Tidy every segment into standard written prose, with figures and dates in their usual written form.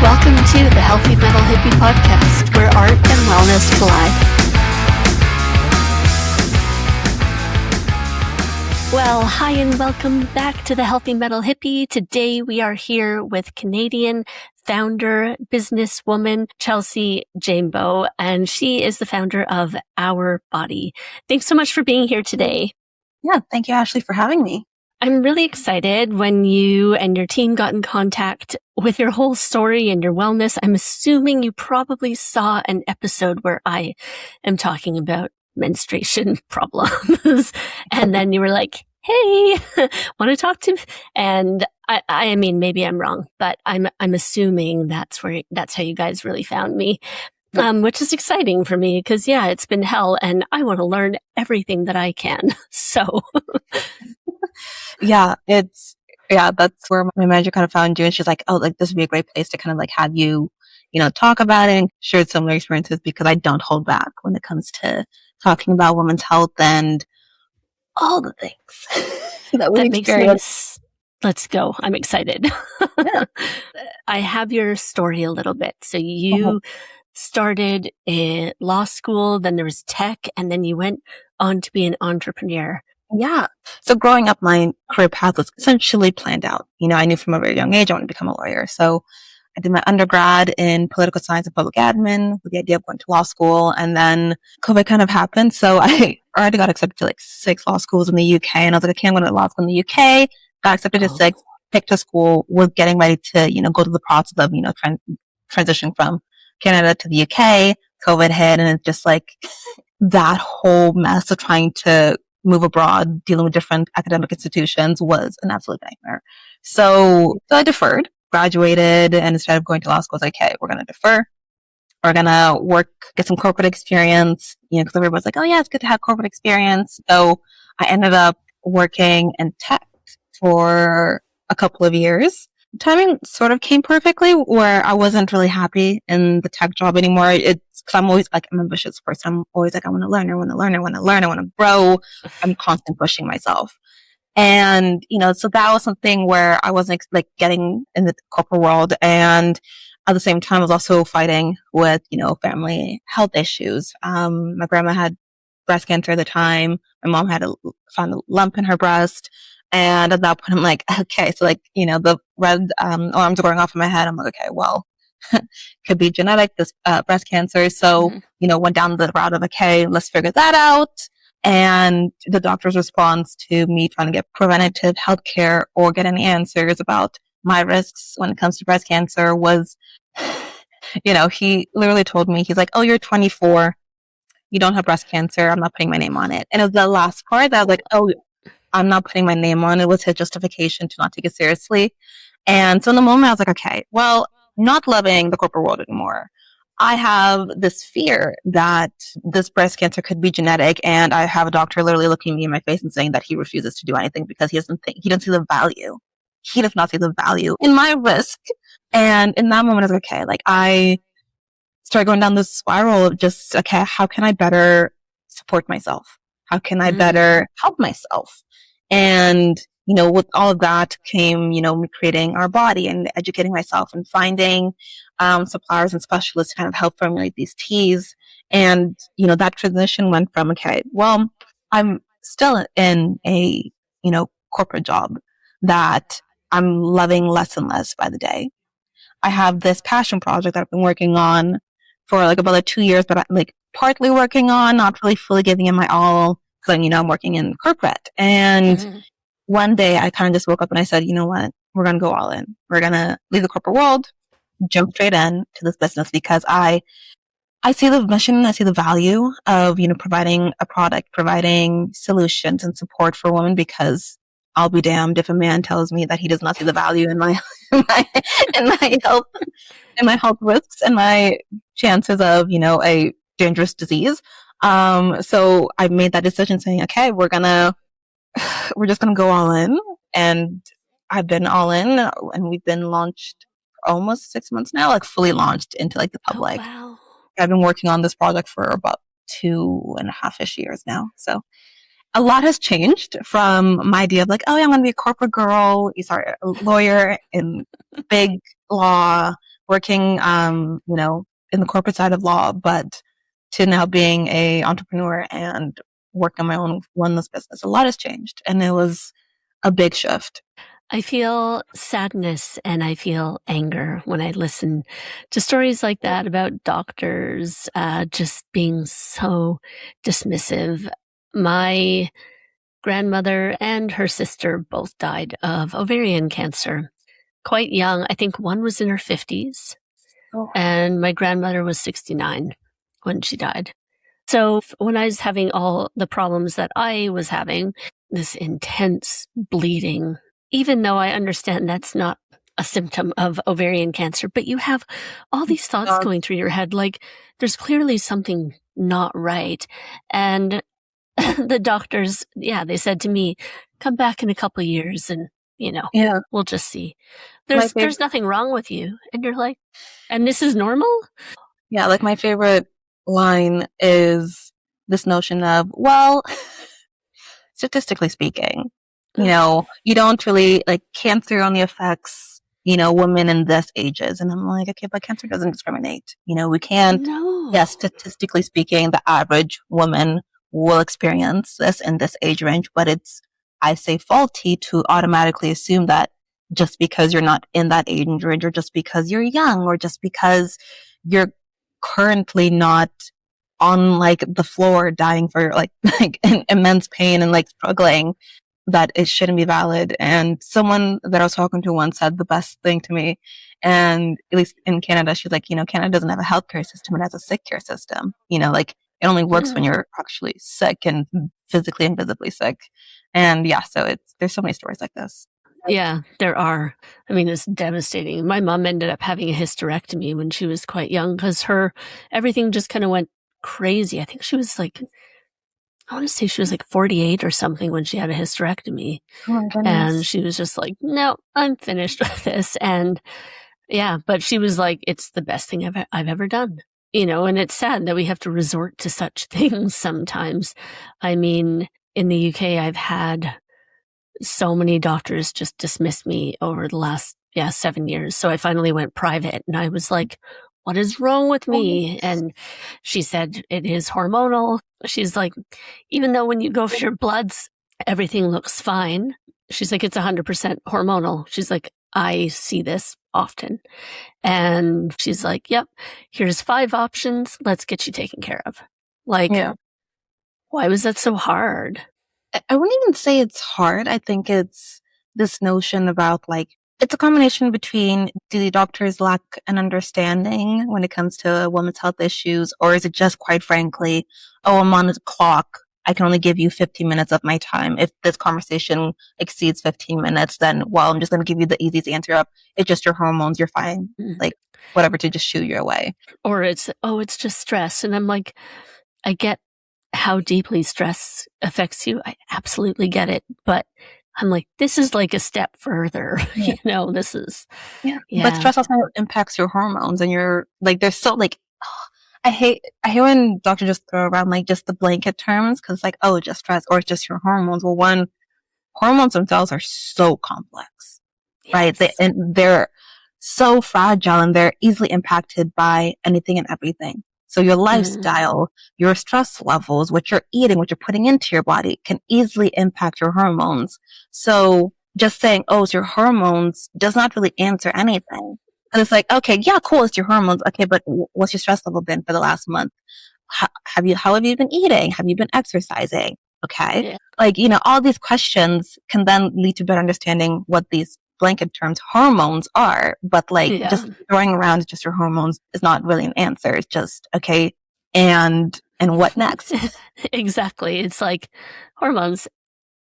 Welcome to the Healthy Metal Hippie podcast, where art and wellness collide. Well, hi and welcome back to the Healthy Metal Hippie. Today we are here with Canadian founder, businesswoman, Chelsea Jambo, and she is the founder of OURbody. Thanks so much for being here today. Yeah, thank you, Ashley, for having me. I'm really excited when you and your team got in contact with your whole story and your wellness. I'm assuming you probably saw an episode where I am talking about menstruation problems. And then you were like, hey, want to talk to me? And I mean, maybe I'm wrong, but I'm assuming that's how you guys really found me. Which is exciting for me because, yeah, it's been hell and I want to learn everything that I can. So that's where my manager kind of found you. And she's like, oh, like this would be a great place to kind of like have you, talk about it and share similar experiences because I don't hold back when it comes to talking about women's health and all the things that we experience. Let's go. I'm excited. Yeah. I have your story a little bit. So you started in law school, then there was tech, and then you went on to be an entrepreneur. Yeah. So growing up, my career path was essentially planned out. I knew from a very young age I wanted to become a lawyer. So I did my undergrad in political science and public admin with the idea of going to law school. And then COVID kind of happened. So I already got accepted to like 6 law schools in the UK. And I was like, okay, I'm going to law school in the UK. Got accepted to 6, picked a school, was getting ready to, go to the process of, transitioning from Canada to the UK. COVID hit. And it's just like that whole mess of trying to move abroad, dealing with different academic institutions was an absolute nightmare. So I deferred, graduated, and instead of going to law school, I was like, okay, we're going to defer. We're going to work, get some corporate experience, because everybody's like, oh yeah, it's good to have corporate experience. So I ended up working in tech for a couple of years. Timing sort of came perfectly where I wasn't really happy in the tech job anymore. It's because I'm always like, I'm an ambitious person. I'm always like, I want to learn, I want to grow. I'm constantly pushing myself. And, so that was something where I wasn't like getting in the corporate world. And at the same time, I was also fighting with, family health issues. My grandma had breast cancer at the time. My mom found a lump in her breast. And at that point, I'm like, okay, so like, the red alarms are going off in my head. I'm like, okay, well, could be genetic, this breast cancer. So, went down the route of, okay, let's figure that out. And the doctor's response to me trying to get preventative healthcare or get any answers about my risks when it comes to breast cancer was, he literally told me, he's like, oh, you're 24. You don't have breast cancer. I'm not putting my name on it. And it was the last part that I was like, oh, I'm not putting my name on it. Was his justification to not take it seriously. And so in the moment, I was like, okay, well, not loving the corporate world anymore. I have this fear that this breast cancer could be genetic, and I have a doctor literally looking me in my face and saying that he refuses to do anything because he doesn't see the value. He does not see the value in my risk. And in that moment, I was like, okay, like I started going down this spiral of just, okay, how can I better support myself? How can I better help myself? And, with all of that came, me creating OURbody and educating myself and finding suppliers and specialists to kind of help formulate these teas. And, that transition went from, okay, well, I'm still in a, corporate job that I'm loving less and less by the day. I have this passion project that I've been working on for like about 2 years, but I'm like partly working on, not really fully giving it my all. So, I'm working in corporate. And one day I kind of just woke up and I said, you know what? We're going to go all in. We're going to leave the corporate world, jump straight in to this business because I see the mission, I see the value of, providing a product, providing solutions and support for women because I'll be damned if a man tells me that he does not see the value in my, in my health risks and my chances of, a dangerous disease. So I made that decision saying, okay, we're just going to go all in. And I've been all in and we've been launched almost 6 months now, like fully launched into like the public. Oh, wow. I've been working on this project for about 2.5-ish years now. So a lot has changed from my idea of like, oh yeah, I'm going to be a corporate girl, a lawyer in big law, working, in the corporate side of law, but to now being a entrepreneur and working on my own wellness business. A lot has changed, and it was a big shift. I feel sadness and I feel anger when I listen to stories like that about doctors just being so dismissive. My grandmother and her sister both died of ovarian cancer quite young. I think one was in her 50s, and my grandmother was 69 when she died. So when I was having all the problems that I was having, this intense bleeding, even though I understand that's not a symptom of ovarian cancer, but you have all these thoughts going through your head, like there's clearly something not right. And the doctors, they said to me, come back in a couple of years and, we'll just see. There's nothing wrong with you. And you're like, and this is normal? Yeah, like my favorite line is this notion of, well, statistically speaking, you don't really like cancer only affects, women in this ages. And I'm like, okay, but cancer doesn't discriminate. We can't, No. yes, statistically speaking, the average woman will experience this in this age range, but it's, I say, faulty to automatically assume that just because you're not in that age range, or just because you're young, or just because you're currently not on like the floor dying for like immense pain and like struggling, that it shouldn't be valid. And someone that I was talking to once said the best thing to me, and at least in Canada, she's like, Canada doesn't have a healthcare system, it has a sick care system. Like it only works when you're actually sick and physically and visibly sick. And so there's so many stories like this. Yeah, there are. I mean, it's devastating. My mom ended up having a hysterectomy when she was quite young because everything just kind of went crazy. I think she was like, I want to say she was like 48 or something when she had a hysterectomy. Oh my goodness. And she was just like, no, I'm finished with this. And but she was like, it's the best thing I've ever done. And it's sad that we have to resort to such things sometimes. I mean, in the UK, I've had so many doctors just dismiss me over the last 7 years. So I finally went private, and I was like, what is wrong with me? And she said it is hormonal. She's like, even though when you go for your bloods, everything looks fine. She's like, it's 100% hormonal. She's like, I see this often. And she's like, yep, here's 5 options. Let's get you taken care of. Like, why was that so hard? I wouldn't even say it's hard. I think it's this notion about like, it's a combination between, do the doctors lack an understanding when it comes to women's health issues, or is it just quite frankly, I'm on the clock, I can only give you 15 minutes of my time. If this conversation exceeds 15 minutes, then, I'm just going to give you the easiest answer up. It's just your hormones, you're fine. Like, whatever, to just shoo you away. Or it's just stress. And I'm like, I get how deeply stress affects you. I absolutely get it. But I'm like, this is like a step further. This is. But stress also impacts your hormones, and you're like, there's so like, I hate when doctors just throw around like just the blanket terms, because like, it's just stress or it's just your hormones. Well, one, hormones themselves are so complex, right? They're so fragile, and they're easily impacted by anything and everything. So your lifestyle, your stress levels, what you're eating, what you're putting into your body can easily impact your hormones. So just saying, it's your hormones does not really answer anything. And it's like, okay, yeah, cool, it's your hormones. Okay, but what's your stress level been for the last month? How have you been eating? Have you been exercising? Okay. Yeah. Like, all these questions can then lead to better understanding what these blanket terms hormones are, but like just throwing around just your hormones is not really an answer. It's just, okay, and what next? Exactly. It's like hormones,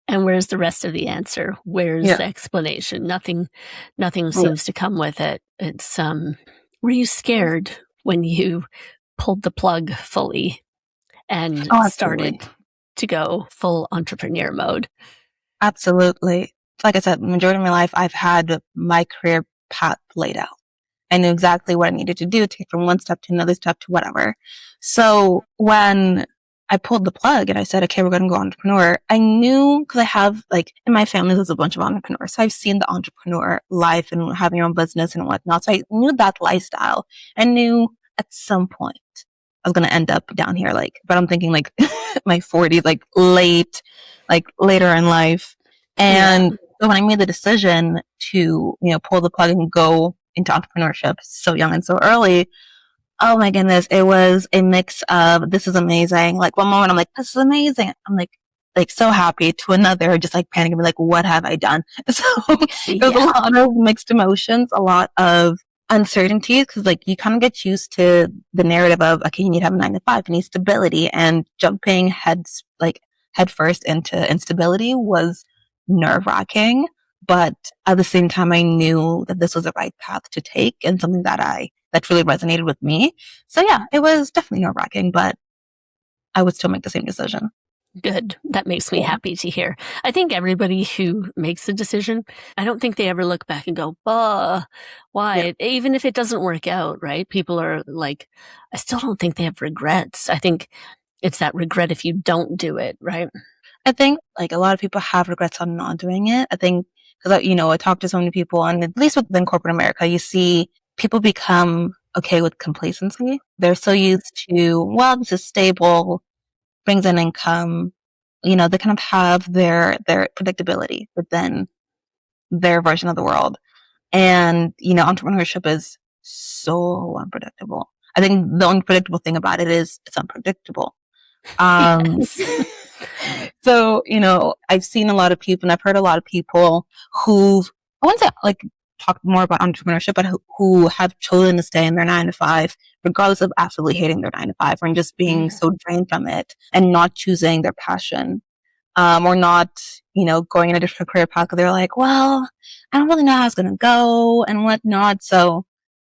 and where's the rest of the answer? Where's the explanation? Nothing seems to come with it. It's were you scared when you pulled the plug fully and started to go full entrepreneur mode? Absolutely. Like I said, the majority of my life, I've had my career path laid out. I knew exactly what I needed to do, take from one step to another step to whatever. So when I pulled the plug and I said, okay, we're going to go entrepreneur. I knew, because I have, like, in my family, there's a bunch of entrepreneurs. So I've seen the entrepreneur life and having your own business and whatnot. So I knew that lifestyle. I knew at some point I was going to end up down here, like, but I'm thinking like my 40s, like later in life. And so when I made the decision to, pull the plug and go into entrepreneurship so young and so early, oh my goodness, it was a mix of, this is amazing. Like, one moment I'm like, this is amazing. I'm like so happy, to another, just like panicking, like, what have I done? So there's a lot of mixed emotions, a lot of uncertainty, because like you kind of get used to the narrative of, okay, you need to have a 9 to 5, you need stability, and jumping head first into instability was nerve wracking. But at the same time, I knew that this was the right path to take and something that really resonated with me. So yeah, it was definitely nerve wracking, but I would still make the same decision. Good. That makes me happy to hear. I think everybody who makes a decision, I don't think they ever look back and go, why? Yeah. Even if it doesn't work out, right? People are like, I still don't think they have regrets. I think it's that regret if you don't do it, right? I think like a lot of people have regrets on not doing it. I think because, I talk to so many people, and at least within corporate America, you see people become okay with complacency. They're so used to, well, this is stable, brings in income. They kind of have their predictability within their version of the world. And, entrepreneurship is so unpredictable. I think the unpredictable thing about it is it's unpredictable. So, I've seen a lot of people, and I've heard a lot of people who've, I wouldn't say like talk more about entrepreneurship, but who have chosen to stay in their 9 to 5, regardless of absolutely hating their 9 to 5 and just being so drained from it and not choosing their passion, or not, going in a different career path, because they're like, well, I don't really know how it's going to go and whatnot. So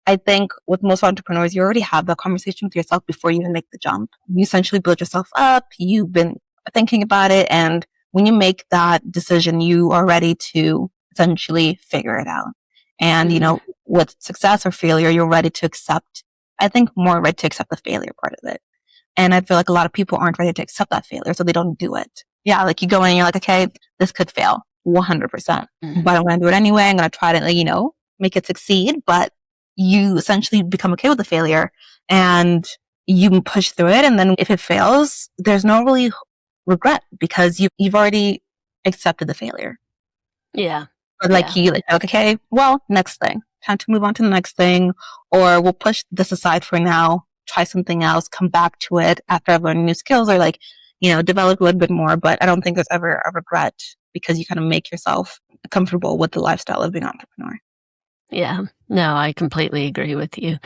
I think with most entrepreneurs, you already have that conversation with yourself before you even make the jump. You essentially build yourself up. You've been thinking about it. And when you make that decision, you are ready to essentially figure it out. And, with success or failure, you're ready to accept, I think more ready to accept the failure part of it. And I feel like a lot of people aren't ready to accept that failure, so they don't do it. Yeah, like you go in and you're like, okay, this could fail 100%, but I'm going to do it anyway. I'm going to try to, make it succeed. But you essentially become okay with the failure and you push through it. And then if it fails, there's no really regret, because you've already accepted the failure. Yeah. But like you like, okay, well, next thing, time to move on to the next thing, or we'll push this aside for now, try something else, come back to it after I've learned new skills, or like, develop a little bit more. But I don't think there's ever a regret, because you kind of make yourself comfortable with the lifestyle of being an entrepreneur. Yeah, no, I completely agree with you.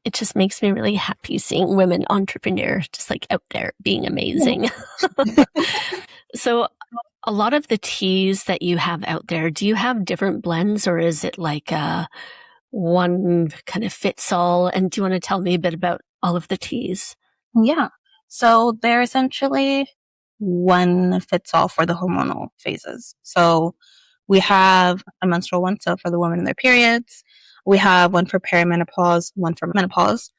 It just makes me really happy seeing women entrepreneurs just like out there being amazing. So a lot of the teas that you have out there, do you have different blends, or is it like one kind of fits all? And do you want to tell me a bit about all of the teas? Yeah. So they're essentially one fits all for the hormonal phases. So we have a menstrual one, so for the women in their periods. We have one for perimenopause, one for menopause.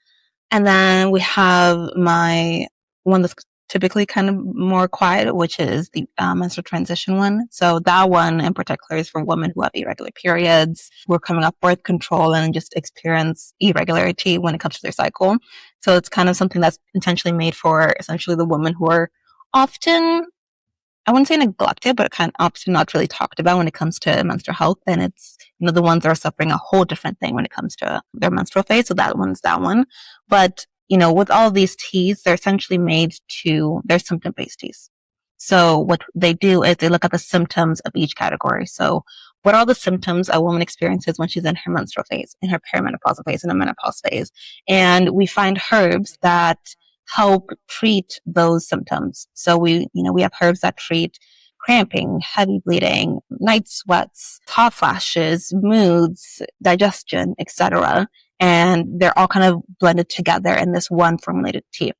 And then we have my one that's typically kind of more quiet, which is the menstrual transition one. So that one in particular is for women who have irregular periods, who are coming off birth control and just experience irregularity when it comes to their cycle. So it's kind of something that's intentionally made for essentially the women who are often, I wouldn't say neglected, but kind of often not really talked about when it comes to menstrual health. And it's, the ones that are suffering a whole different thing when it comes to their menstrual phase. So that one's that one. But, with all these teas, they're essentially they're symptom-based teas. So what they do is they look at the symptoms of each category. So what are the symptoms a woman experiences when she's in her menstrual phase, in her perimenopausal phase, in a menopause phase? And we find herbs that help treat those symptoms. So we have herbs that treat cramping, heavy bleeding, night sweats, hot flashes, moods, digestion, etc. And they're all kind of blended together in this one formulated tea.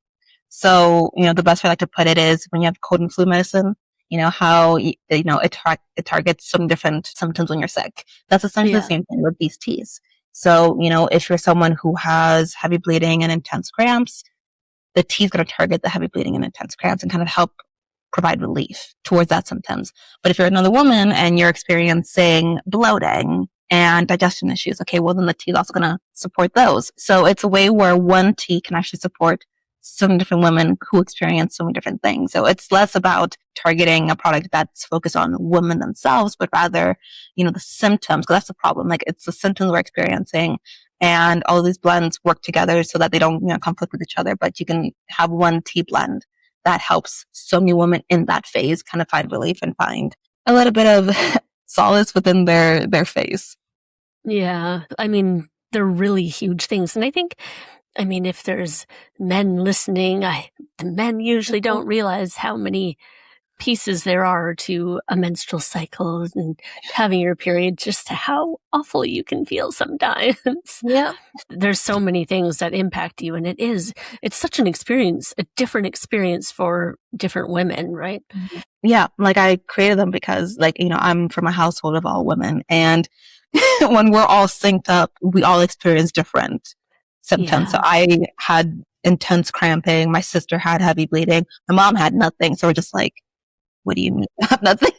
So, the best way I like to put it is when you have cold and flu medicine, how, it targets some different symptoms when you're sick. That's essentially the same thing with these teas. So, if you're someone who has heavy bleeding and intense cramps, the tea is going to target the heavy bleeding and intense cramps and kind of help provide relief towards that symptoms. But if you're another woman and you're experiencing bloating and digestion issues, okay, well then the tea is also going to support those. So it's a way where one tea can actually support so many different women who experience so many different things. So it's less about targeting a product that's focused on women themselves, but rather, the symptoms, because that's the problem. Like, it's the symptoms we're experiencing, and all of these blends work together so that they don't, conflict with each other. But you can have one tea blend that helps so many women in that phase kind of find relief and find a little bit of solace within their phase. Yeah. I mean, they're really huge things. And I think, if there's men listening, the men usually don't realize how many pieces there are to a menstrual cycle and having your period, just how awful you can feel sometimes. Yeah. There's so many things that impact you, and it's such an experience, a different experience for different women, right? Yeah. Like, I created them because, I'm from a household of all women, and when we're all synced up, we all experience different symptoms. Yeah. So I had intense cramping. My sister had heavy bleeding. My mom had nothing. So we're just like, what do you mean you have nothing?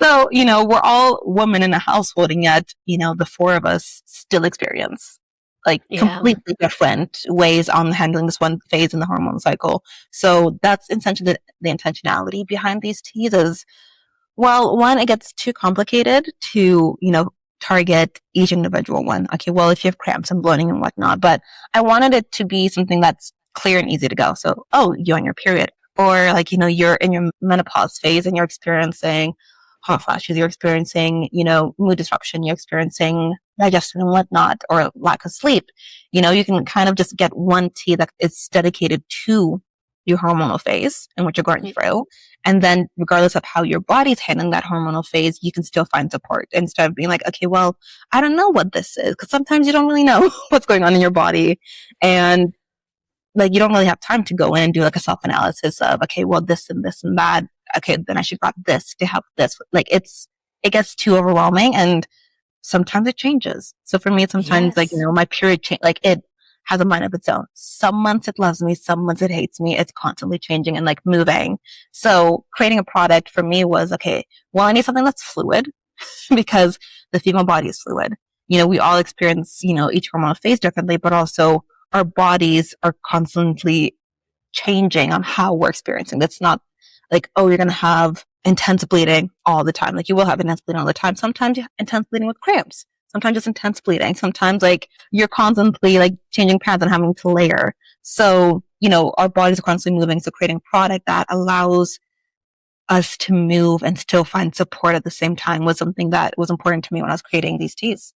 So, we're all women in a household, and yet, the four of us still experience completely different ways on handling this one phase in the hormone cycle. So that's essentially the intentionality behind these teas is, well, one, it gets too complicated to, target each individual one. Okay, well, if you have cramps and bloating and whatnot, but I wanted it to be something that's clear and easy to go. So, you're on your period, or you're in your menopause phase and you're experiencing hot flashes, you're experiencing, mood disruption, you're experiencing digestion and whatnot, or lack of sleep. You can kind of just get one tea that is dedicated to your hormonal phase and what you're going through. And then regardless of how your body's handling that hormonal phase, you can still find support instead of being like, okay, well, I don't know what this is. Because sometimes you don't really know what's going on in your body. And you don't really have time to go in and do a self-analysis of, okay, well, this and this and that. Okay, then I should grab this to help this. It gets too overwhelming, and sometimes it changes. So for me, sometimes my period change, it has a mind of its own. Some months it loves me, some months it hates me. It's constantly changing and moving. So creating a product for me was, okay, well, I need something that's fluid because the female body is fluid. We all experience, each hormonal phase differently, but also our bodies are constantly changing on how we're experiencing. That's not you're going to have intense bleeding all the time. You will have intense bleeding all the time. Sometimes you have intense bleeding with cramps. Sometimes it's intense bleeding. Sometimes you're constantly changing pads and having to layer. So, our bodies are constantly moving. So creating a product that allows us to move and still find support at the same time was something that was important to me when I was creating these teas.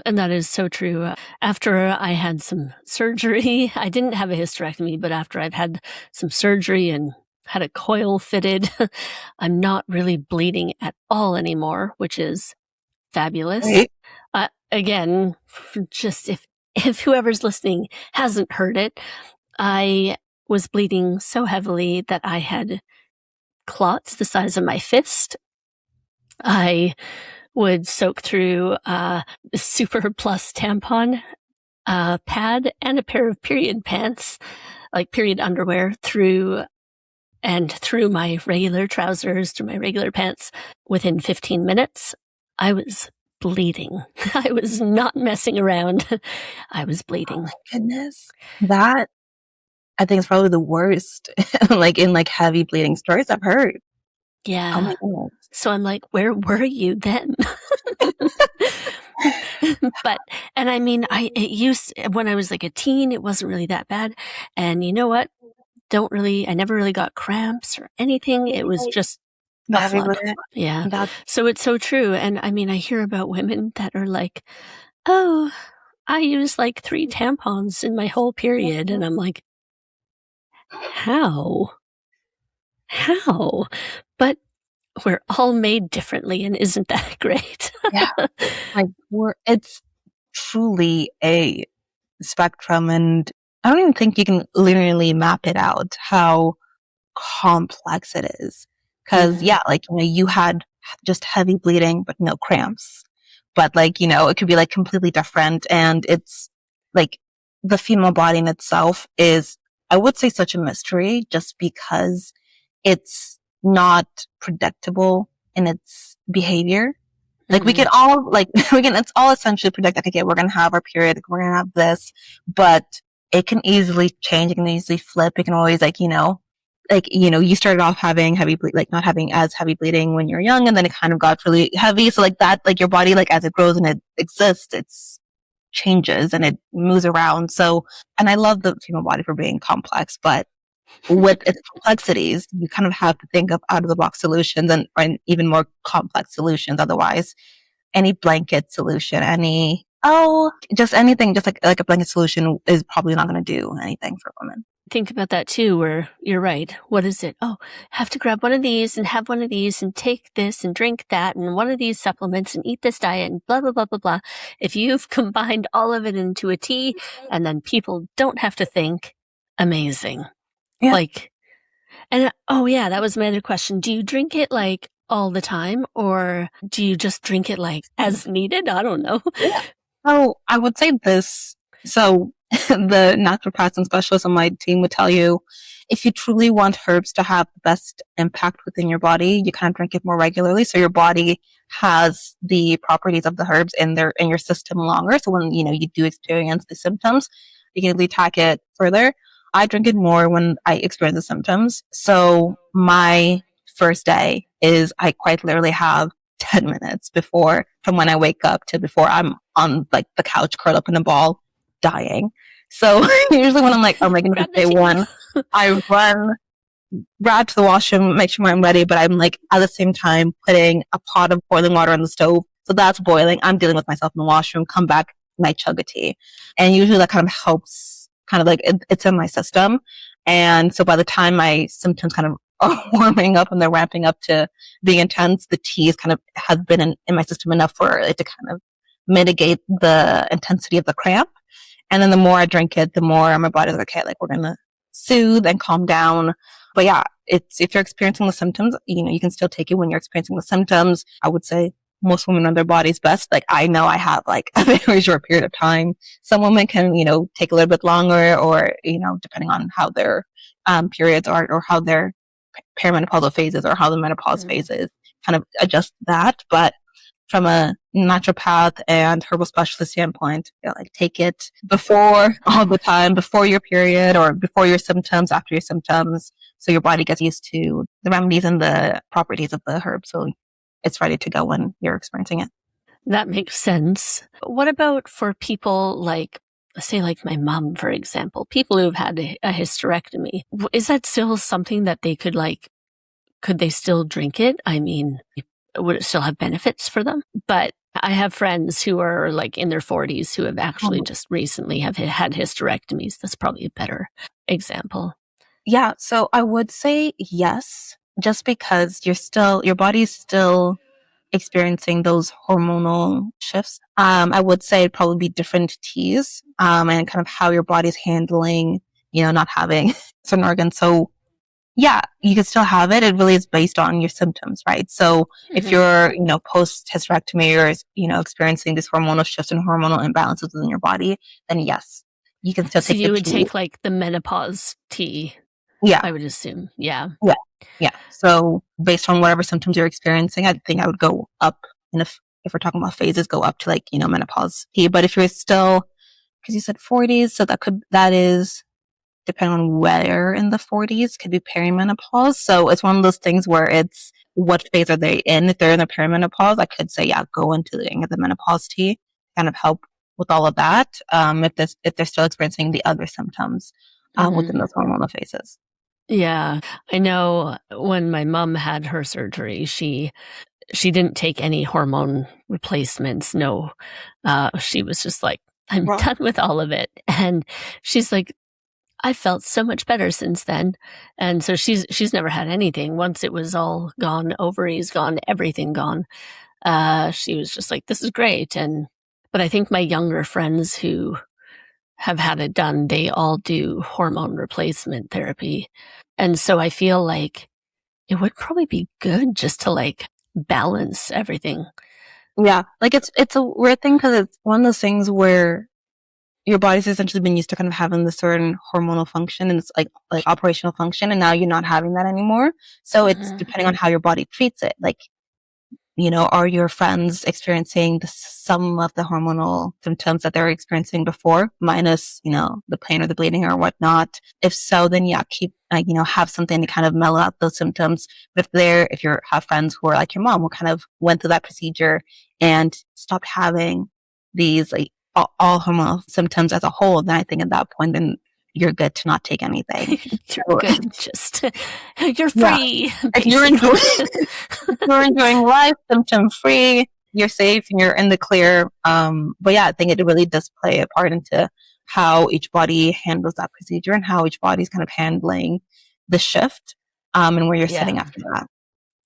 And that is so true. After I had some surgery, I didn't have a hysterectomy, but after I've had some surgery and had a coil fitted, I'm not really bleeding at all anymore, which is fabulous. Right. Again, just if whoever's listening hasn't heard it, I was bleeding so heavily that I had clots the size of my fist. I would soak through a Super Plus tampon pad and a pair of period pants, period underwear, through my regular trousers, through my regular pants. Within 15 minutes, I was bleeding. I was not messing around. I was bleeding. Oh my goodness. That, I think, is probably the worst, in heavy bleeding stories I've heard. Yeah. Oh my goodness. So I'm like, where were you then? When I was a teen, it wasn't really that bad. And you know what? I never really got cramps or anything. It was just a flood. Yeah. So it's so true. And I hear about women that are like, oh, I use 3 tampons in my whole period. And I'm like, how? But we're all made differently, and isn't that great? Yeah. It's truly a spectrum, and I don't even think you can linearly map it out how complex it is. Because you had just heavy bleeding but no cramps, but it could be completely different, and it's the female body in itself is, I would say, such a mystery just because it's not predictable in its behavior. Like we can all it's all essentially predict, like, okay, we're going to have our period, we're going to have this, but it can easily change. It can easily flip. It can always you started off having not having as heavy bleeding when you're young, and then it kind of got really heavy. So like that, like your body, like as it grows and it exists, it's changes and it moves around. So, and I love the female body for being complex, but with its complexities, you kind of have to think of out of the box solutions and even more complex solutions. Otherwise, any blanket solution, just anything, just like a blanket solution is probably not going to do anything for women. Think about that too, where you're right. What is it? Oh, have to grab one of these and have one of these and take this and drink that and one of these supplements and eat this diet and blah, blah, blah, blah, blah. If you've combined all of it into a tea and then people don't have to think, amazing. Yeah. Oh yeah, that was my other question. Do you drink it like all the time or do you just drink it like as needed? I don't know. Yeah. So I would say this. So the naturopaths and specialists on my team would tell you, if you truly want herbs to have the best impact within your body, you kind of drink it more regularly. So your body has the properties of the herbs in your system longer. So when, you do experience the symptoms, you can attack it further. I drink it more when I experience the symptoms. So my first day is I quite literally have 10 minutes from when I wake up to before I'm on like the couch curled up in a ball dying. So usually when I'm like, oh my goodness, day one, I grab to the washroom, make sure I'm ready, but I'm like at the same time putting a pot of boiling water on the stove. So that's boiling. I'm dealing with myself in the washroom, come back, and I chug a tea. And usually that kind of helps, kind of like it's in my system. And so by the time my symptoms kind of are warming up and they're ramping up to being intense, the tea has been in my system enough for it to kind of mitigate the intensity of the cramp. And then the more I drink it, the more my body's like, okay, like we're going to soothe and calm down. But yeah, if you're experiencing the symptoms, you can still take it when you're experiencing the symptoms. I would say most women know their body's best. Like I know I have like a very short period of time. Some women can, take a little bit longer or, depending on how their periods are or how their perimenopausal phases or how the menopause phase is, kind of adjust that. But from a naturopath and herbal specialist standpoint, take it before all the time, before your period or before your symptoms, after your symptoms, so your body gets used to the remedies and the properties of the herb, so it's ready to go when you're experiencing it. That makes sense. What about for people say like my mom, for example, people who've had a hysterectomy? Is that still something that they could they still drink it? I mean, would it still have benefits for them? But I have friends who are like in their 40s who have actually just recently have had hysterectomies. That's probably a better example. Yeah. So I would say yes, just because your body's still experiencing those hormonal shifts. I would say it'd probably be different teas, and kind of how your body's handling, not having certain organs. So yeah, you can still have it. It really is based on your symptoms, right? So if you're, post hysterectomy or, experiencing these hormonal shifts and hormonal imbalances within your body, then yes, you can still take you would take like the menopause tea. Yeah. I would assume. Yeah. Yeah. Yeah. So based on whatever symptoms you're experiencing, I think I would go up. And if we're talking about phases, go up to like, menopause tea. But if you're still, because you said 40s, so that is, depending on where in the 40s, could be perimenopause. So it's one of those things where it's what phase are they in? If they're in the perimenopause, I could say, yeah, go into the menopause tea, kind of help with all of that. If they're still experiencing the other symptoms within those hormonal phases. Yeah. I know when my mom had her surgery, she didn't take any hormone replacements. No. She was just like, I'm done with all of it. And she's like, I felt so much better since then. And so she's never had anything. Once it was all gone, ovaries gone, everything gone. She was just like, this is great. But I think my younger friends who have had it done, they all do hormone replacement therapy. And so I feel like it would probably be good just to balance everything. Yeah. Like it's a weird thing because it's one of those things where your body's essentially been used to kind of having this certain hormonal function and it's like operational function, and now you're not having that anymore. So it's depending on how your body treats it. Like, are your friends experiencing some of the hormonal symptoms that they're experiencing before, minus, the pain or the bleeding or whatnot? If so, then yeah, keep, have something to kind of mellow out those symptoms. But if you have friends who are like your mom, who kind of went through that procedure and stopped having these like all hormonal symptoms as a whole, then I think at that point, then you're good to not take anything. You're good. Just, you're free. Yeah. If you're enjoying life, symptom free, you're safe and you're in the clear. But yeah, I think it really does play a part into how each body handles that procedure and how each body's kind of handling the shift, and where you're sitting after that.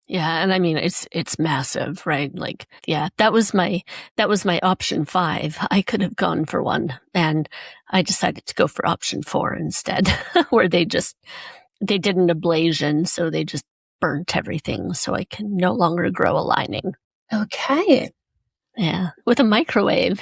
Yeah, and I mean it's massive, right? Like, yeah, that was my option 5. I could have gone for 1, and I decided to go for option 4 instead, where they did an ablation, so they just burnt everything, so I can no longer grow a lining. Okay. Yeah, with a microwave.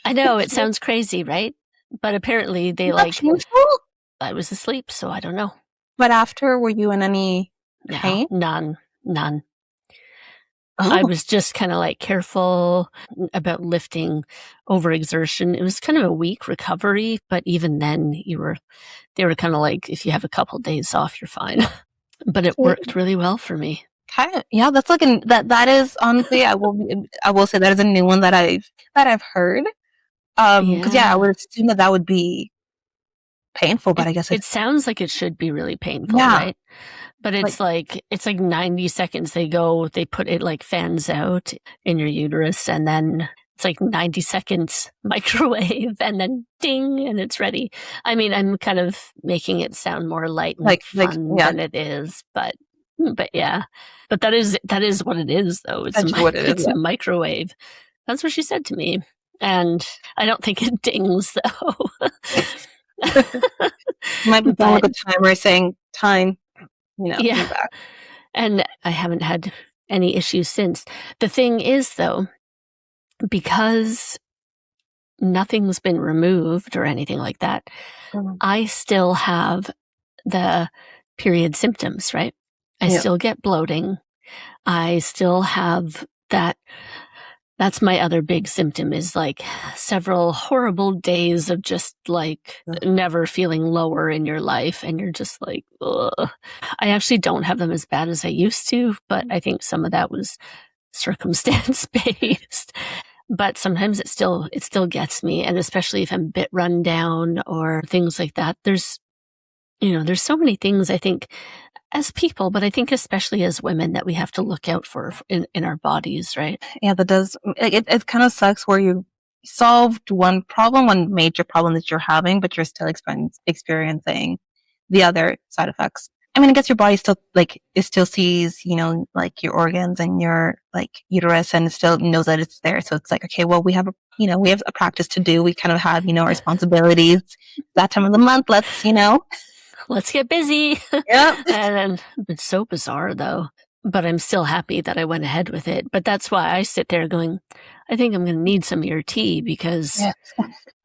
I know it sounds crazy, right? But apparently they I was asleep, so I don't know. But after, were you in any pain? No, none. Oh. I was just kind of like careful about lifting overexertion. It was kind of a weak recovery, but even then they were kind of like, if you have a couple days off, you're fine. But it worked really well for me. Okay. Yeah, that's that is honestly, I will say that is a new one that I've heard. Because I would assume that would be painful, but I guess it sounds like it should be really painful, right? But it's like 90 seconds. They put it like fans out in your uterus, and then it's like 90 seconds microwave, and then ding, and it's ready. I mean, I'm kind of making it sound more light and fun than it is, but yeah. But that is what it is, though. It's a microwave. That's what she said to me. And I don't think it dings, though. Might be like a timer saying time, back. And I haven't had any issues since. The thing is, though, because nothing's been removed or anything like that, I still have the period symptoms, right? I still get bloating. I still have that. That's my other big symptom, is like several horrible days of just like never feeling lower in your life. And you're just like, ugh. I actually don't have them as bad as I used to, but I think some of that was circumstance based. But sometimes it still gets me. And especially if I'm a bit run down or things like that, there's so many things I think as people, but I think especially as women, that we have to look out for in our bodies, right? Yeah, that does. It kind of sucks where you solved one major problem that you're having, but you're still experiencing the other side effects. I mean, I guess your body still it still sees, like your organs and your like uterus, and it still knows that it's there. So it's like, okay, well, we have a practice to do. We kind of have, responsibilities. That time of the month, let's get busy. Yep. And then it's so bizarre, though. But I'm still happy that I went ahead with it. But that's why I sit there going, I think I'm going to need some of your tea, because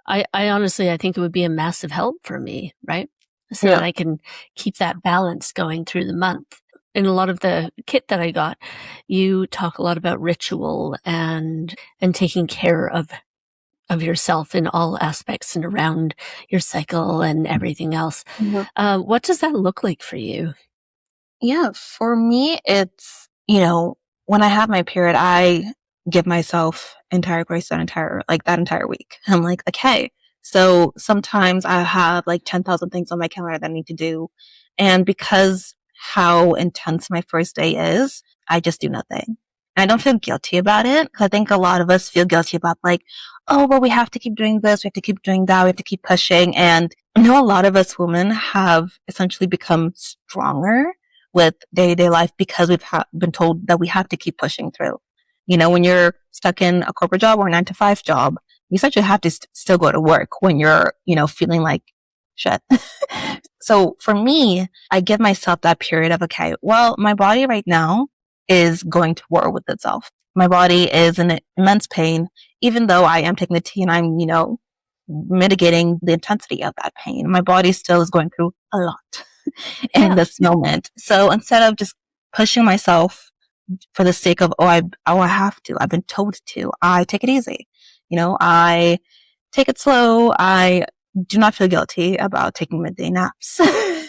I honestly, I think it would be a massive help for me, right? So that I can keep that balance going through the month. In a lot of the kit that I got, you talk a lot about ritual and taking care of yourself in all aspects and around your cycle and everything else. Mm-hmm. What does that look like for you? Yeah, for me, it's, when I have my period, I give myself entire grace that entire week. I'm like, okay. So sometimes I have like 10,000 things on my calendar that I need to do. And because how intense my first day is, I just do nothing. And I don't feel guilty about it. I think a lot of us feel guilty about like, oh, well, we have to keep doing this. We have to keep doing that. We have to keep pushing. And I know a lot of us women have essentially become stronger with day-to-day life because we've been told that we have to keep pushing through. When you're stuck in a corporate job or a 9-to-5 job, you essentially have to still go to work when you're, feeling like shit. So for me, I give myself that period of, okay, well, my body right now is going to war with itself. My body is in immense pain, even though I am taking the tea and I'm, mitigating the intensity of that pain. My body still is going through a lot in Yeah. this moment. So instead of just pushing myself for the sake of, I have to, I've been told to, I take it easy. I take it slow. I do not feel guilty about taking midday naps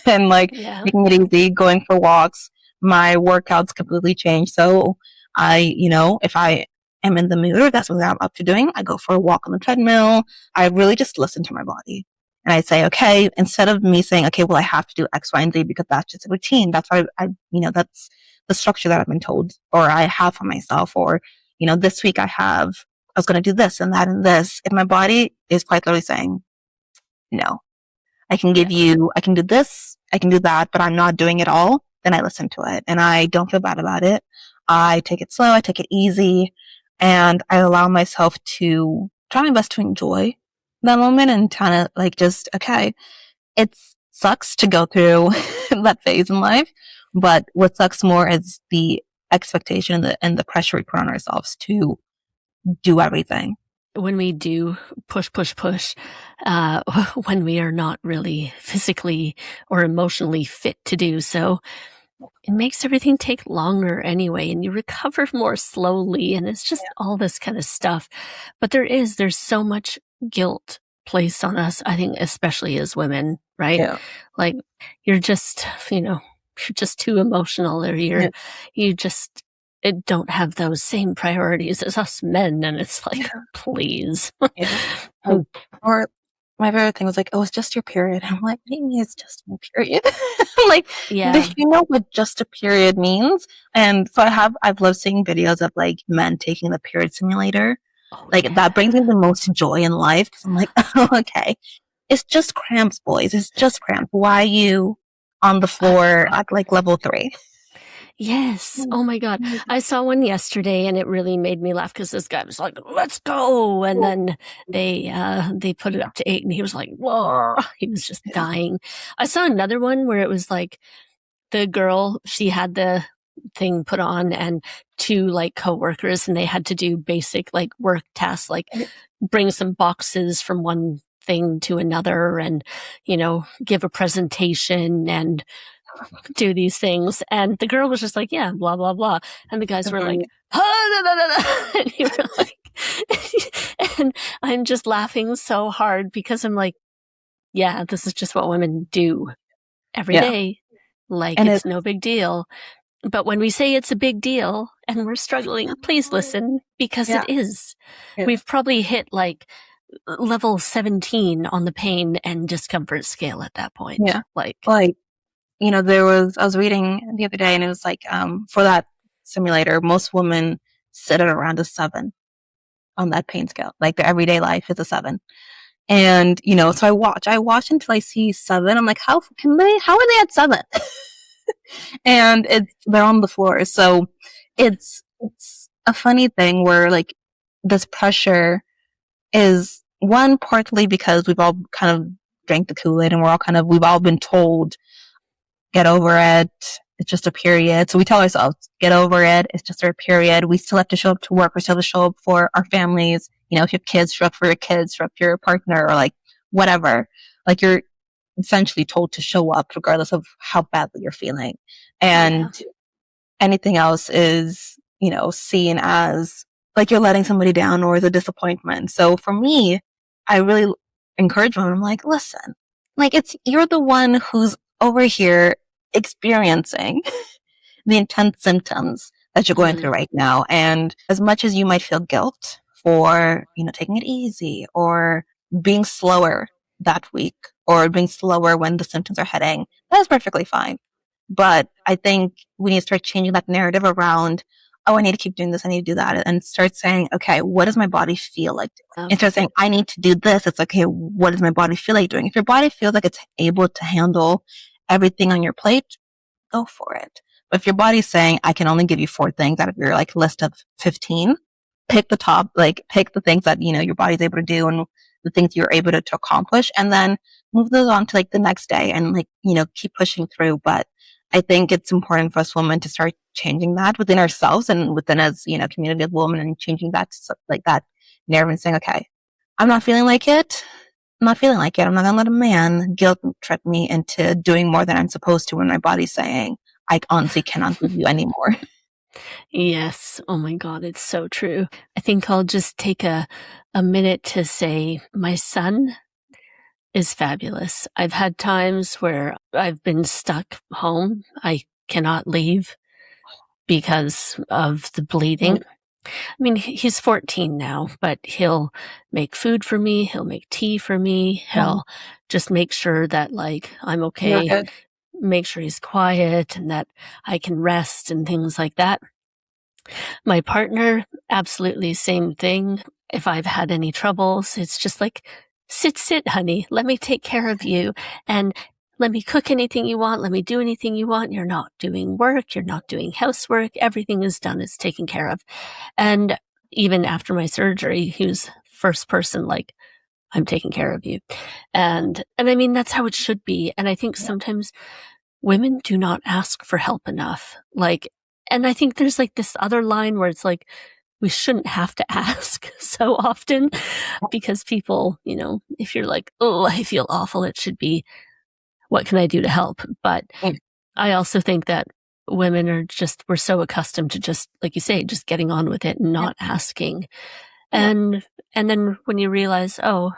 and Yeah. taking it easy, going for walks. My workouts completely change. So if I am in the mood or that's something I'm up to doing, I go for a walk on the treadmill. I really just listen to my body. And I say, okay, instead of me saying, okay, well, I have to do X, Y, and Z because that's just a routine. That's why that's the structure that I've been told or I have for myself. Or, this week I was going to do this and that and this. If my body is quite literally saying, no, I can Yeah. I can do this, I can do that, but I'm not doing it all, then I listen to it and I don't feel bad about it. I take it slow, I take it easy, and I allow myself to try my best to enjoy that moment and kind of okay, it sucks to go through that phase in life, but what sucks more is the expectation and the pressure we put on ourselves to do everything. When we do push, when we are not really physically or emotionally fit to do so, it makes everything take longer anyway, and you recover more slowly, and it's just all this kind of stuff. But there's so much guilt placed on us, I think, especially as women, right? Yeah. Like, you're just, you're just too emotional, or you just don't have those same priorities as us men, and it's like, please. Or my favorite thing was oh, it's just your period. I'm like, maybe it's just my period. Yeah. Do you know what just a period means? And so I've loved seeing videos of men taking the period simulator. That brings me the most joy in life because I'm like, oh, okay, it's just cramps, boys. It's just cramps. Why are you on the floor at level 3? Yes. Oh my God. I saw one yesterday and it really made me laugh because this guy was like, let's go. And then they put it up to 8 and he was like, whoa, he was just dying. I saw another one where it was the girl, she had the thing put on and 2 coworkers, and they had to do basic work tasks, bring some boxes from one thing to another and, give a presentation and do these things. And the girl was just like, yeah, blah, blah, blah. And the guys were like, and you were like, and I'm just laughing so hard because I'm like, yeah, this is just what women do every day. And it's no big deal. But when we say it's a big deal and we're struggling, please listen, because it is. We've probably hit level 17 on the pain and discomfort scale at that point. Yeah. I was reading the other day and it was for that simulator, most women sit at around a 7 on that pain scale. Their everyday life is a 7. And, so I watch until I see 7. I'm like, how are they at 7? And they're on the floor. So it's a funny thing where this pressure is one partly because we've all kind of drank the Kool-Aid and we've all been told, get over it. It's just a period. So we tell ourselves, get over it. It's just a period. We still have to show up to work. We still have to show up for our families. If you have kids, show up for your kids, show up for your partner or whatever. You're essentially told to show up regardless of how badly you're feeling. And anything else is, seen as you're letting somebody down or as a disappointment. So for me, I really encourage women. I'm like, listen, you're the one who's over here experiencing the intense symptoms that you're going through right now. And as much as you might feel guilt for, taking it easy or being slower that week or being slower when the symptoms are hitting, that is perfectly fine. But I think we need to start changing that narrative around, oh, I need to keep doing this, I need to do that, and start saying, okay, what does my body feel like doing? Instead of saying, I need to do this, it's okay, what does my body feel like doing? If your body feels like it's able to handle everything on your plate, go for it. But if your body's saying, I can only give you 4 things out of your list of 15, pick the top, pick the things that, your body's able to do and the things you're able to accomplish, and then move those on to the next day and keep pushing through. But I think it's important for us women to start changing that within ourselves and within as, community of women, and changing that that narrative and saying, okay, I'm not feeling like it. not feeling like it. I'm not gonna let a man guilt trip me into doing more than I'm supposed to when my body's saying, I honestly cannot give you anymore. Yes. Oh my God, it's so true. I think I'll just take a minute to say my son is fabulous. I've had times where I've been stuck home. I cannot leave because of the bleeding. I mean, he's 14 now, but he'll make food for me. He'll make tea for me. He'll just make sure that, like, I'm You're okay, good. make sure he's quiet and that I can rest and things like that. My partner, absolutely same thing. If I've had any troubles, it's just like, sit, honey. Let me take care of you. And let me cook anything you want. Let me do anything you want. You're not doing work. You're not doing housework. Everything is done. It's taken care of. And even after my surgery, he was first person like, I'm taking care of you. And I mean, that's how it should be. And I think sometimes women do not ask for help enough. Like, and I think there's like this other line where it's like, we shouldn't have to ask so often because people, you know, if you're like, oh, I feel awful, it should be, what can I do to help? But I also think that women are just, we're so accustomed to just, like you say, just getting on with it and not asking. And then when you realize, oh,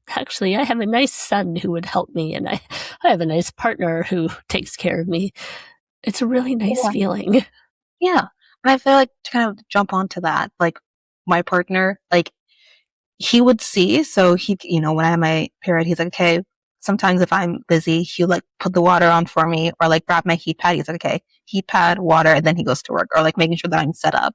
actually, I have a nice son who would help me and I have a nice partner who takes care of me. It's a really nice feeling. Yeah. And I feel like to kind of jump onto that, like my partner, like he would see, so he, you know, when I have my period, he's like, okay, sometimes if I'm busy, he'll like put the water on for me or like grab my heat pad. He's like, okay, heat pad, water, and then he goes to work or like making sure that I'm set up.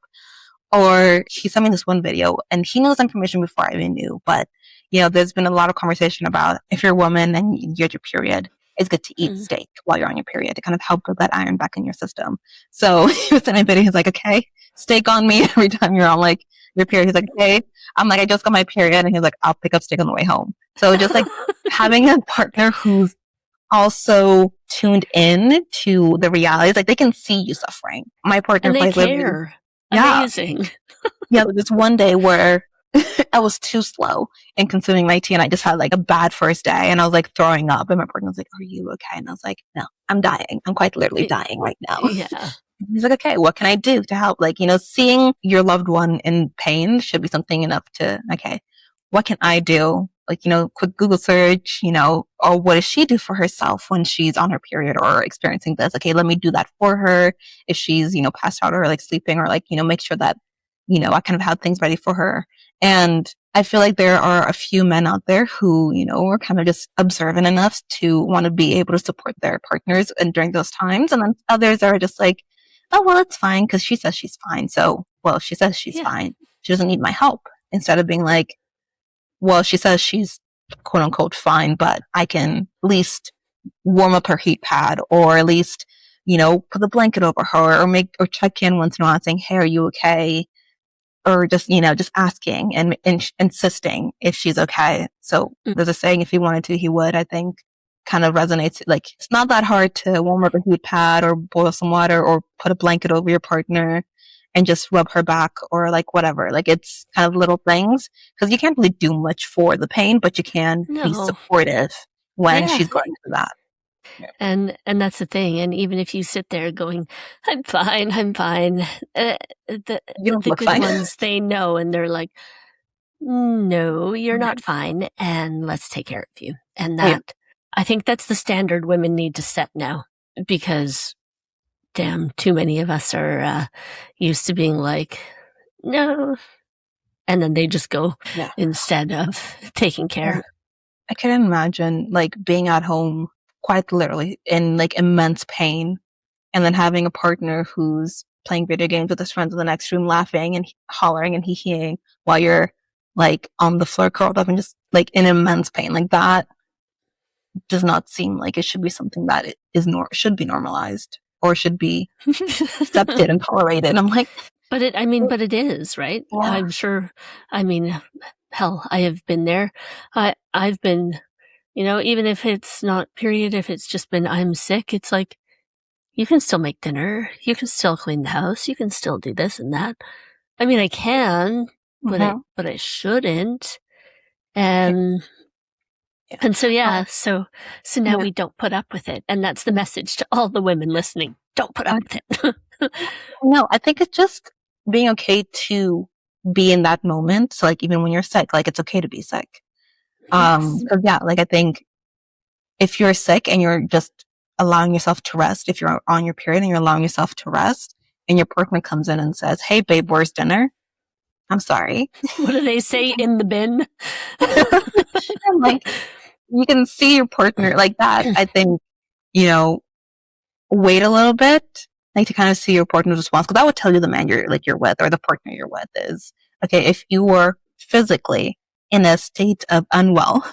Or he sent me this one video and he knows information before I even knew. But, you know, there's been a lot of conversation about if you're a woman and you get your period, it's good to eat steak while you're on your period to kind of help put that iron back in your system. So he was sending a video. He's like, okay, steak on me every time you're on like your period. He's like, okay. I'm like, I just got my period. And he's like, I'll pick up steak on the way home. So just like having a partner who's also tuned in to the realities, like they can see you suffering. My partner And they quite literally, care. yeah. Amazing. Yeah, this one day where I was too slow in consuming my tea and I just had like a bad first day and I was like throwing up and my partner was like, are you okay? And I was like, no, I'm dying. I'm quite literally dying right now. Yeah. He's like, okay, what can I do to help? Like, you know, seeing your loved one in pain should be something enough to, okay, what can I do? Like, you know, quick Google search, you know, or what does she do for herself when she's on her period or experiencing this? Okay, let me do that for her if she's, you know, passed out or like sleeping or like, you know, make sure that, you know, I kind of have things ready for her. And I feel like there are a few men out there who, you know, are kind of just observant enough to want to be able to support their partners and during those times. And then others are just like, oh, well, it's fine because she says she's fine. So, well, she says she's fine. She doesn't need my help. Instead of being like, well, she says she's quote unquote fine, but I can at least warm up her heat pad or at least, you know, put the blanket over her or make or check in once in a while saying, hey, are you okay? Or just, you know, just asking and insisting if she's okay. So there's a saying, if he wanted to, he would, I think kind of resonates. Like, it's not that hard to warm up a heat pad or boil some water or put a blanket over your partner and just rub her back or like whatever. Like, it's kind of little things because you can't really do much for the pain, but you can be supportive when she's going through that. Yeah. And that's the thing. And even if you sit there going, I'm fine, the good fine. ones, they know and they're like, no, you're not fine. And let's take care of you. And that, I think that's the standard women need to set now because damn, too many of us are used to being like, no. And then they just go instead of taking care. I can imagine like being at home quite literally in like immense pain and then having a partner who's playing video games with his friends in the next room laughing and hollering and hee-heeing while you're like on the floor curled up and just like in immense pain. Like that does not seem like it should be something that it is should be normalized or should be accepted and tolerated. I'm like, but it is, right? Yeah. I'm sure. I mean, hell, I have been there. I've been, you know, even if it's not period, if it's just been I'm sick, it's like, you can still make dinner. You can still clean the house. You can still do this and that. I mean, I can, but I shouldn't. And Yeah. And so, so now Yeah. we don't put up with it. And that's the message to all the women listening. Don't put up with it. No, I think it's just being okay to be in that moment. So like even when you're sick, like it's okay to be sick. Yes. 'Cause yeah, like I think if you're sick and you're just allowing yourself to rest, if you're on your period and you're allowing yourself to rest and your partner comes in and says, "Hey babe, where's dinner?" I'm sorry. What do they say in the bin? I'm like, you can see your partner like that. I think, wait a little bit, like to kind of see your partner's response. Cause that would tell you the man you're with or the partner you're with is, okay, if you were physically in a state of unwell,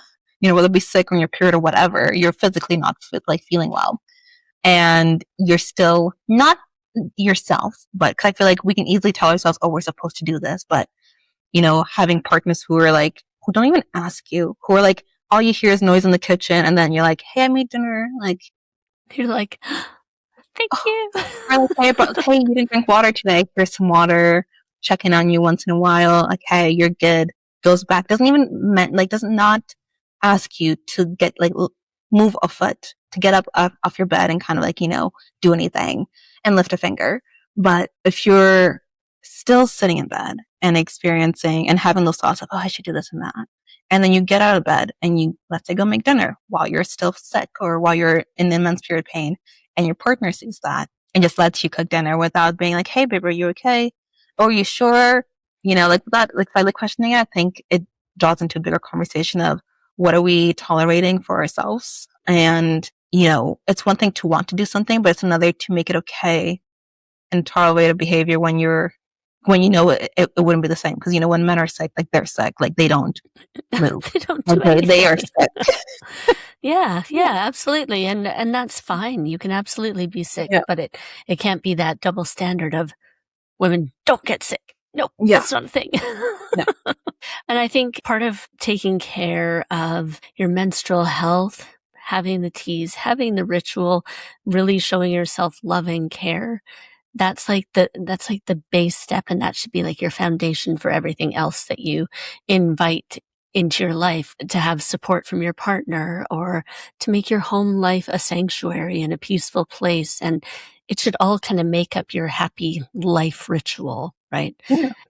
whether it be sick or your period or whatever, you're physically not feeling well and you're still not yourself, but 'cause I feel like we can easily tell ourselves, oh, we're supposed to do this. But, having partners who are like, who don't even ask you, who are like, all you hear is noise in the kitchen. And then you're like, hey, I made dinner. Like, You're like, thank you. or like, hey, you didn't drink water today. Here's some water. Checking on you once in a while. Like, hey, you're good. Goes back. Doesn't even does not ask you to get move a foot, to get up off your bed and kind of do anything and lift a finger. But if you're still sitting in bed and experiencing and having those thoughts of, oh, I should do this and that. And then you get out of bed and you, let's say, go make dinner while you're still sick or while you're in immense period pain, and your partner sees that and just lets you cook dinner without being like, hey, babe, are you okay? Or are you sure? That, slightly questioning it, I think it draws into a bigger conversation of what are we tolerating for ourselves? And, it's one thing to want to do something, but it's another to make it okay and tolerate a behavior when you know it wouldn't be the same. Because, when men are sick, like they're sick, like they don't move. They don't do anything. They are sick. Yeah, absolutely. And that's fine. You can absolutely be sick, but it can't be that double standard of women don't get sick. No, that's not a thing. No. And I think part of taking care of your menstrual health, having the teas, having the ritual, really showing yourself loving care, that's like the base step, and that should be like your foundation for everything else that you invite into your life, to have support from your partner or to make your home life a sanctuary and a peaceful place. And it should all kind of make up your happy life ritual, right?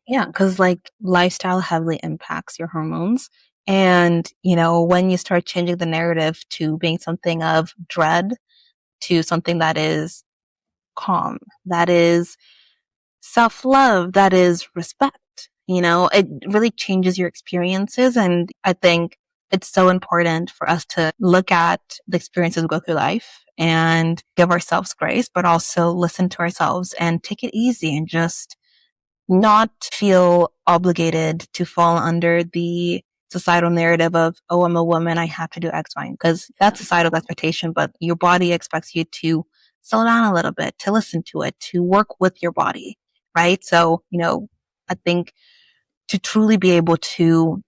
Yeah, because lifestyle heavily impacts your hormones. And, when you start changing the narrative to being something of dread to something that is calm, that is self-love, that is respect, it really changes your experiences. And I think it's so important for us to look at the experiences we go through life and give ourselves grace, but also listen to ourselves and take it easy and just not feel obligated to fall under the societal narrative of, oh, I'm a woman, I have to do X, Y, because that's societal expectation, but your body expects you to slow down a little bit, to listen to it, to work with your body, right? So, I think to truly be able to,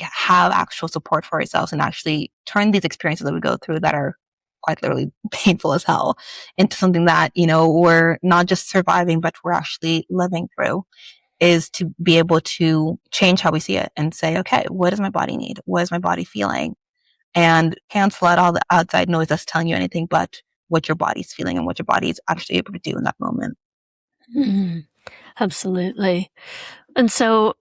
have actual support for ourselves and actually turn these experiences that we go through that are quite literally painful as hell into something that, we're not just surviving, but we're actually living through, is to be able to change how we see it and say, okay, what does my body need? What is my body feeling? And cancel out all the outside noise that's telling you anything but what your body's feeling and what your body is actually able to do in that moment. Absolutely. And so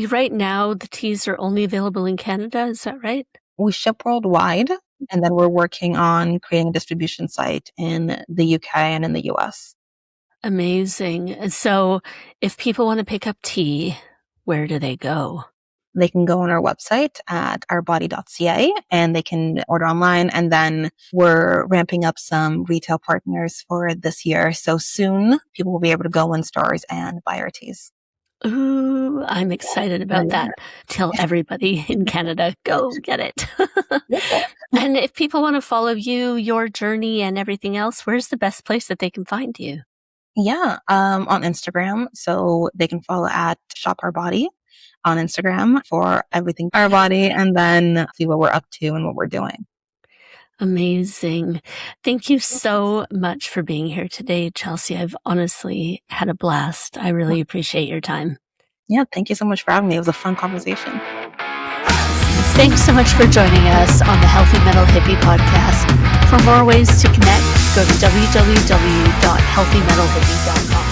right now, the teas are only available in Canada. Is that right? We ship worldwide, and then we're working on creating a distribution site in the UK and in the US. Amazing. So if people want to pick up tea, where do they go? They can go on our website at OURbody.ca and they can order online. And then we're ramping up some retail partners for this year. So soon people will be able to go in stores and buy our teas. Ooh, I'm excited about that. Tell everybody in Canada, go get it. And if people want to follow you, your journey and everything else, where's the best place that they can find you? Yeah, on Instagram. So they can follow at Shop Our Body on Instagram for everything OURbody, and then see what we're up to and what we're doing. Amazing. Thank you so much for being here today, Chelsea. I've honestly had a blast. I really appreciate your time. Yeah, thank you so much for having me. It was a fun conversation. Thanks so much for joining us on the Healthy Metal Hippie podcast. For more ways to connect, go to www.healthymetalhippie.com.